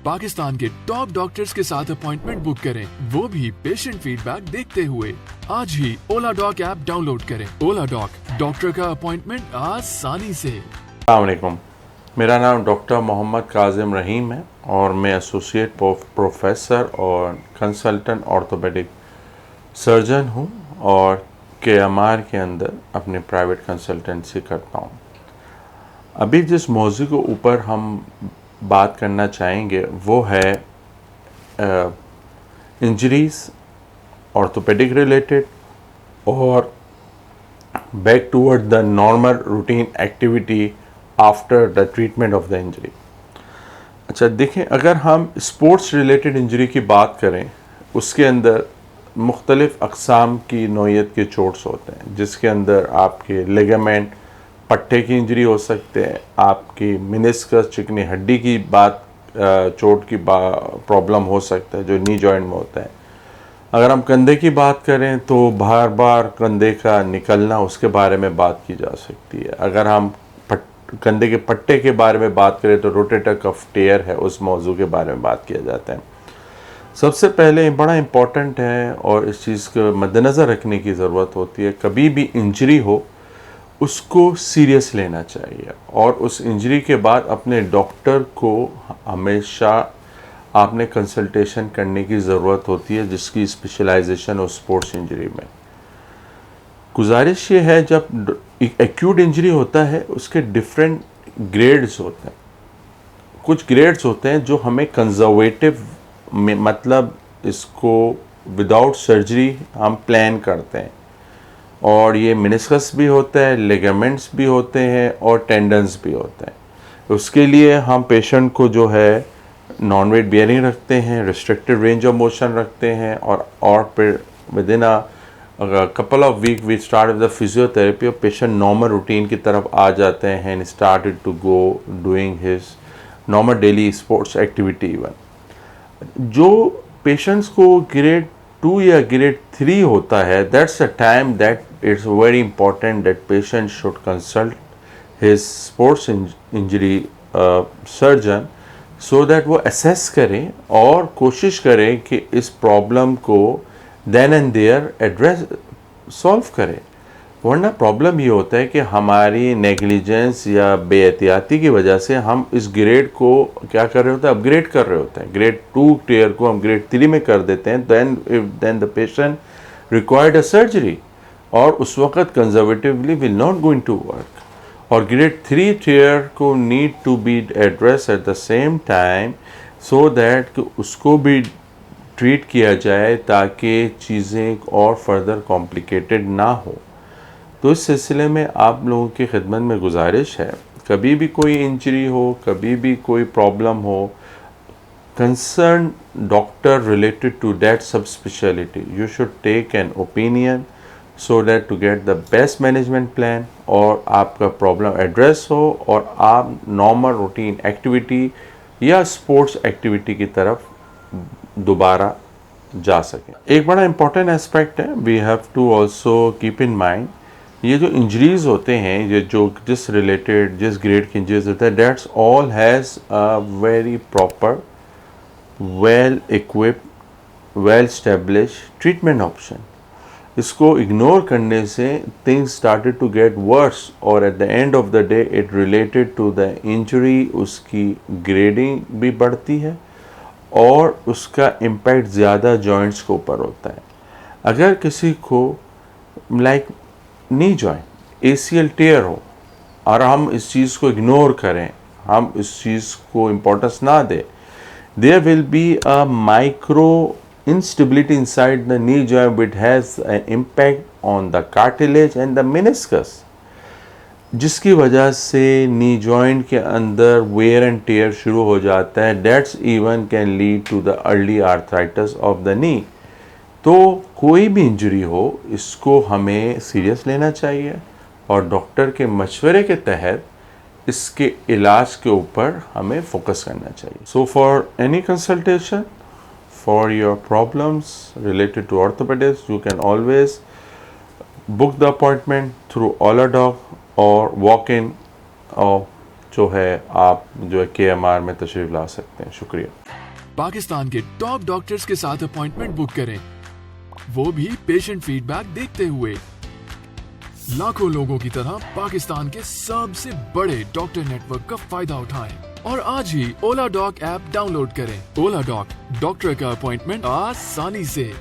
पाकिस्तान के top doctors के साथ अपॉइंटमेंट बुक करें, वो भी पेशेंट फीडबैक देखते हुए। आज ही ओला डॉक ऐप डाउनलोड करें। ओला डॉक, डॉक्टर का अपॉइंटमेंट आसानी से। अस्सलाम वालेकुम, मेरा नाम डॉक्टर मोहम्मद काजिम रहीम है और मैं एसोसिएट प्रोफेसर और कंसल्टेंट ऑर्थोपेडिक सर्जन हूँ और KMR के अंदर अपने प्राइवेट कंसल्टेंसी करता हूँ। अभी जिस मौजू के ऊपर हम बात करना चाहेंगे वो है इंजरीज ऑर्थोपेडिक रिलेटेड और back toward the normal routine activity after the treatment of the injury. अच्छा देखें, अगर हम स्पोर्ट्स रिलेटेड इंजरी की बात करें, उसके अंदर मुख्तलिफ़ अक़साम की नौइयत के चोट्स होते हैं, जिसके अंदर आपके लिगामेंट पट्टे की इंजरी हो सकते हैं, आपकी मेनिस्कस चिकनी हड्डी की चोट की प्रॉब्लम हो सकता है जो नी जॉइंट में होता है। अगर हम कंधे की बात करें तो बार बार कंधे का निकलना, उसके बारे में बात की जा सकती है। अगर हम कंधे के पट्टे के बारे में बात करें तो रोटेटर कफ टेयर है, उस मौजू के बारे में बात किया जाता है। सबसे पहले बड़ा इम्पॉर्टेंट है और इस चीज़ को मद्देनज़र रखने की ज़रूरत होती है, कभी भी इंजरी हो उसको सीरियस लेना चाहिए और उस इंजरी के बाद अपने डॉक्टर को हमेशा आपने कंसल्टेशन करने की ज़रूरत होती है, जिसकी स्पेशलाइजेशन हो स्पोर्ट्स इंजरी में। गुजारिश ये है, जब एक्यूट इंजरी होता है उसके डिफरेंट ग्रेड्स होते हैं। कुछ ग्रेड्स होते हैं जो हमें कंजर्वेटिव में, मतलब इसको विदाउट सर्जरी हम प्लान करते हैं, और ये मेनिस्कस भी होता है, लिगामेंट्स भी होते हैं और टेंडन्स भी होते हैं। उसके लिए हम पेशेंट को जो है नॉन वेट बियरिंग रखते हैं, रिस्ट्रिक्टेड रेंज ऑफ मोशन रखते हैं और फिर within a couple of week we start with the physiotherapy और पेशेंट नॉर्मल रूटीन की तरफ आ जाते हैं and started to go doing his normal daily sports activity. Even जो पेशेंट्स को ग्रेड 2 या ग्रेड 3 होता है, that's a time that it's very important that patient should consult his sports injury surgeon so that वो assess करें और कोशिश करें कि इस प्रॉब्लम को then and there address solve करें। वरना प्रॉब्लम ये होता है कि हमारी नेग्लिजेंस या बेएहतियाती की वजह से हम इस ग्रेड को क्या कर रहे होते हैं, अपग्रेड कर रहे होते हैं। ग्रेड 2 टियर को हम ग्रेड 3 में कर देते हैं, then the patient required a surgery और उस वक्त conservatively will not going to work. और ग्रेड 3 टियर को need to be address at the same time so that उसको भी ट्रीट किया जाए ताकि चीज़ें और फर्दर कॉम्प्लिकेटेड ना हो। तो इस सिलसिले में आप लोगों की खिदमत में गुजारिश है, कभी भी कोई इंजरी हो, कभी भी कोई प्रॉब्लम हो, concern doctor related to that subspecialty you should take an opinion so that to get the best management plan और आपका प्रॉब्लम एड्रेस हो और आप नॉर्मल रूटीन एक्टिविटी या स्पोर्ट्स एक्टिविटी की तरफ दोबारा जा सकें। एक बड़ा इम्पॉर्टेंट एस्पेक्ट है, we have to also keep in mind, ये जो इंजरीज होते हैं, ये जो जिस ग्रेड की इंजरीज होते हैं, that's all has a very proper, well equipped, well establish treatment option. इसको इग्नोर करने से things started to get worse और at the end of the day it related to the injury, उसकी grading भी बढ़ती है और उसका इम्पैक्ट ज़्यादा जॉइंट्स के ऊपर होता है। अगर किसी को लाइक नी जॉइंट ACL टेयर हो और हम इस चीज़ को इग्नोर करें, हम इस चीज़ को इम्पोर्टेंस ना दें, there will be a micro instability inside the knee joint which has an impact on the cartilage and the meniscus, जिसकी वजह से नी जॉइंट के अंदर वेयर एंड टेयर शुरू हो जाता है। That's even can lead to the early arthritis of the knee. तो कोई भी इंजरी हो, इसको हमें सीरियस लेना चाहिए और डॉक्टर के मशवरे के तहत इसके इलाज के ऊपर हमें फोकस करना चाहिए। So for any consultation for your problems related to orthopedics, you can always book the appointment through Oladoc or walk in जो है आप जो है KMR में तशरीफ़ ला सकते हैं। शुक्रिया। पाकिस्तान के टॉप डॉक्टर्स के साथ अपॉइंटमेंट बुक करें, वो भी पेशेंट फीडबैक देखते हुए। लाखों लोगों की तरह पाकिस्तान के सबसे बड़े डॉक्टर नेटवर्क का फायदा उठाएं और आज ही ओला डॉक ऐप डाउनलोड करें। ओला डॉक, डॉक्टर का अपॉइंटमेंट आसानी से।